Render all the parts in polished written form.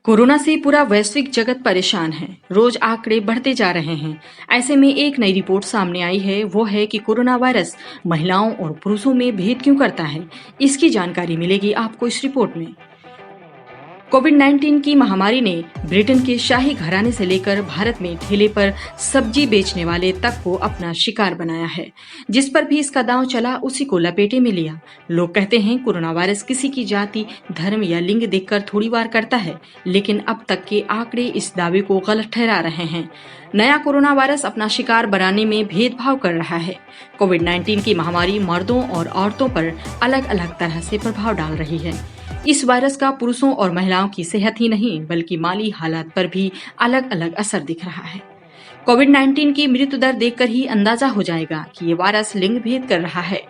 Corona से पूरा वैश्विक जगत परेशान है। रोज आंकड़े बढ़ते जा रहे हैं। ऐसे में एक नई रिपोर्ट सामने आई है, वो है कि कोरोना वायरस महिलाओं और पुरुषों में भेद क्यों करता है। इसकी जानकारी मिलेगी आपको इस रिपोर्ट में। कोविड-19 की महामारी ने ब्रिटेन के शाही घराने से लेकर भारत में ठेले पर सब्जी बेचने वाले तक को अपना शिकार बनाया है। जिस पर भी इसका दांव चला उसी को लपेटे में लिया। लोग कहते हैं कोरोना वायरस किसी की जाति, धर्म या लिंग देखकर थोड़ी वार करता है, लेकिन अब तक के आंकड़े इस दावे को गलत ठहरा रहे हैं। नया कोरोना वायरस अपना शिकार बनाने में भेदभाव कर रहा है। कोविड-19 की महामारी मर्दों और औरतों पर अलग अलग तरह से प्रभाव डाल रही है। इस वायरस का पुरुषों और महिलाओं की सेहत ही नहीं बल्कि माली हालात पर भी अलग अलग असर दिख रहा है। कोविड-19 की मृत्यु दर देखकर ही अंदाजा हो जाएगा कि ये वायरस लिंग भेद कर रहा है।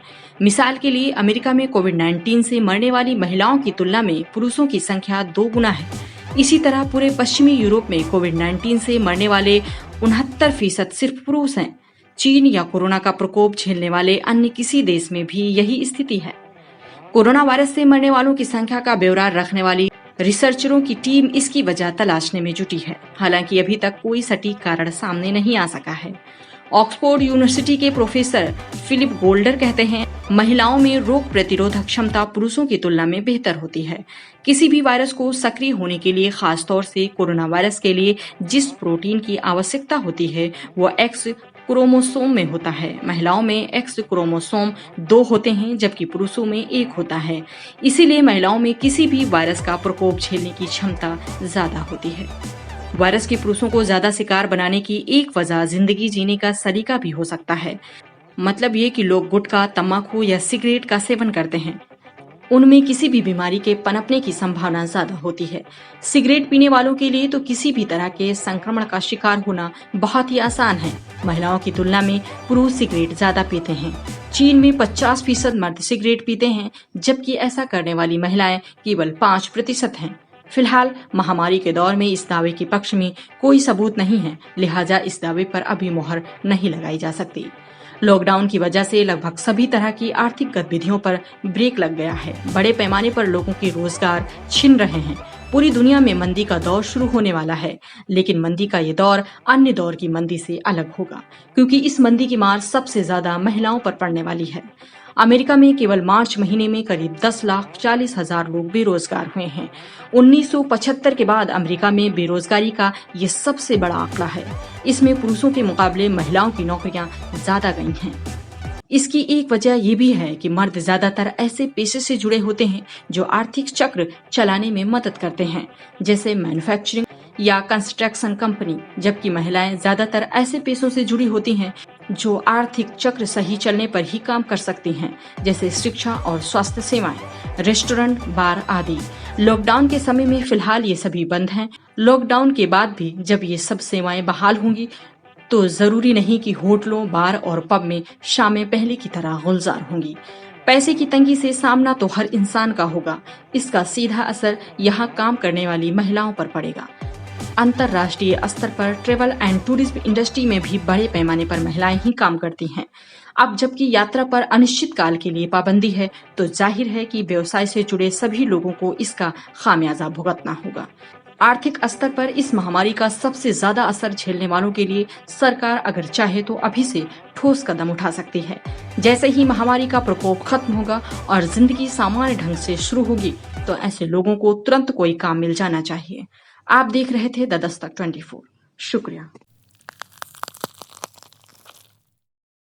मिसाल के लिए अमेरिका में कोविड-19 से मरने वाली महिलाओं की तुलना में पुरुषों की संख्या 2 गुना है। इसी तरह पूरे पश्चिमी यूरोप में कोविड-19 से मरने वाले 69% सिर्फ पुरुष हैं। चीन या कोरोना का प्रकोप झेलने वाले अन्य किसी देश में भी यही स्थिति है। कोरोना वायरस से मरने वालों की संख्या का ब्यौरा रखने वाली रिसर्चरों की टीम इसकी वजह तलाशने में जुटी है। हालांकि अभी तक कोई सटीक कारण सामने नहीं आ सका है। ऑक्सफोर्ड यूनिवर्सिटी के प्रोफेसर फिलिप गोल्डर कहते हैं, महिलाओं में रोग प्रतिरोधक क्षमता पुरुषों की तुलना में बेहतर होती है। किसी भी वायरस को सक्रिय होने के लिए, खासतौर से कोरोना वायरस के लिए जिस प्रोटीन की आवश्यकता होती है वो एक्स क्रोमोसोम में होता है। महिलाओं में एक्स क्रोमोसोम 2 होते हैं जबकि पुरुषों में 1 होता है। इसीलिए महिलाओं में किसी भी वायरस का प्रकोप झेलने की क्षमता ज्यादा होती है। वायरस के पुरुषों को ज्यादा शिकार बनाने की एक वजह जिंदगी जीने का सलीका भी हो सकता है। मतलब ये कि लोग गुटखा, तम्बाकू या सिगरेट का सेवन करते हैं, उनमें किसी भी बीमारी के पनपने की संभावना ज्यादा होती है। सिगरेट पीने वालों के लिए तो किसी भी तरह के संक्रमण का शिकार होना बहुत ही आसान है। महिलाओं की तुलना में पुरुष सिगरेट ज्यादा पीते हैं। चीन में 50% मर्द सिगरेट पीते हैं, जबकि ऐसा करने वाली महिलाएं केवल 5% हैं। फिलहाल महामारी के दौर में इस दावे के पक्ष में कोई सबूत नहीं है, लिहाजा इस दावे पर अभी मोहर नहीं लगाई जा सकती। लॉकडाउन की वजह से लगभग सभी तरह की आर्थिक गतिविधियों पर ब्रेक लग गया है। बड़े पैमाने पर लोगों के रोजगार छिन रहे हैं। पूरी दुनिया में मंदी का दौर शुरू होने वाला है, लेकिन मंदी का ये दौर अन्य दौर की मंदी से अलग होगा, क्योंकि इस मंदी की मार सबसे ज्यादा महिलाओं पर पड़ने वाली है। अमेरिका में केवल मार्च महीने में करीब 10,40,000 लोग बेरोजगार हुए हैं। 1975 के बाद अमेरिका में बेरोजगारी का ये सबसे बड़ा आंकड़ा है। इसमें पुरुषों के मुकाबले महिलाओं की नौकरियां ज्यादा गई हैं। इसकी एक वजह यह भी है कि मर्द ज्यादातर ऐसे पेशे से जुड़े होते हैं जो आर्थिक चक्र चलाने में मदद करते हैं, जैसे मैन्युफैक्चरिंग या कंस्ट्रक्शन कंपनी, जबकि महिलाएं ज्यादातर ऐसे पेशों से जुड़ी होती हैं जो आर्थिक चक्र सही चलने पर ही काम कर सकती हैं, जैसे शिक्षा और स्वास्थ्य सेवाएं, रेस्टोरेंट, बार आदि। लॉकडाउन के समय में फिलहाल ये सभी बंद हैं। लॉकडाउन के बाद भी जब ये सब सेवाएं बहाल होंगी तो जरूरी नहीं कि होटलों, बार और पब में शामें पहले की तरह गुलजार होंगी। पैसे की तंगी से सामना तो हर इंसान का होगा। इसका सीधा असर यहाँ काम करने वाली महिलाओं पर पड़ेगा। अंतर्राष्ट्रीय स्तर पर ट्रेवल एंड टूरिज्म इंडस्ट्री में भी बड़े पैमाने पर महिलाएं ही काम करती हैं। अब जबकि यात्रा पर अनिश्चित काल के लिए पाबंदी है, तो जाहिर है कि व्यवसाय से जुड़े सभी लोगों को इसका खामियाजा भुगतना होगा। आर्थिक स्तर पर इस महामारी का सबसे ज्यादा असर झेलने वालों के लिए सरकार अगर चाहे तो अभी से ठोस कदम उठा सकती है। जैसे ही महामारी का प्रकोप खत्म होगा और जिंदगी सामान्य ढंग से शुरू होगी, तो ऐसे लोगों को तुरंत कोई काम मिल जाना चाहिए। आप देख रहे थे द दस्तक 24। शुक्रिया।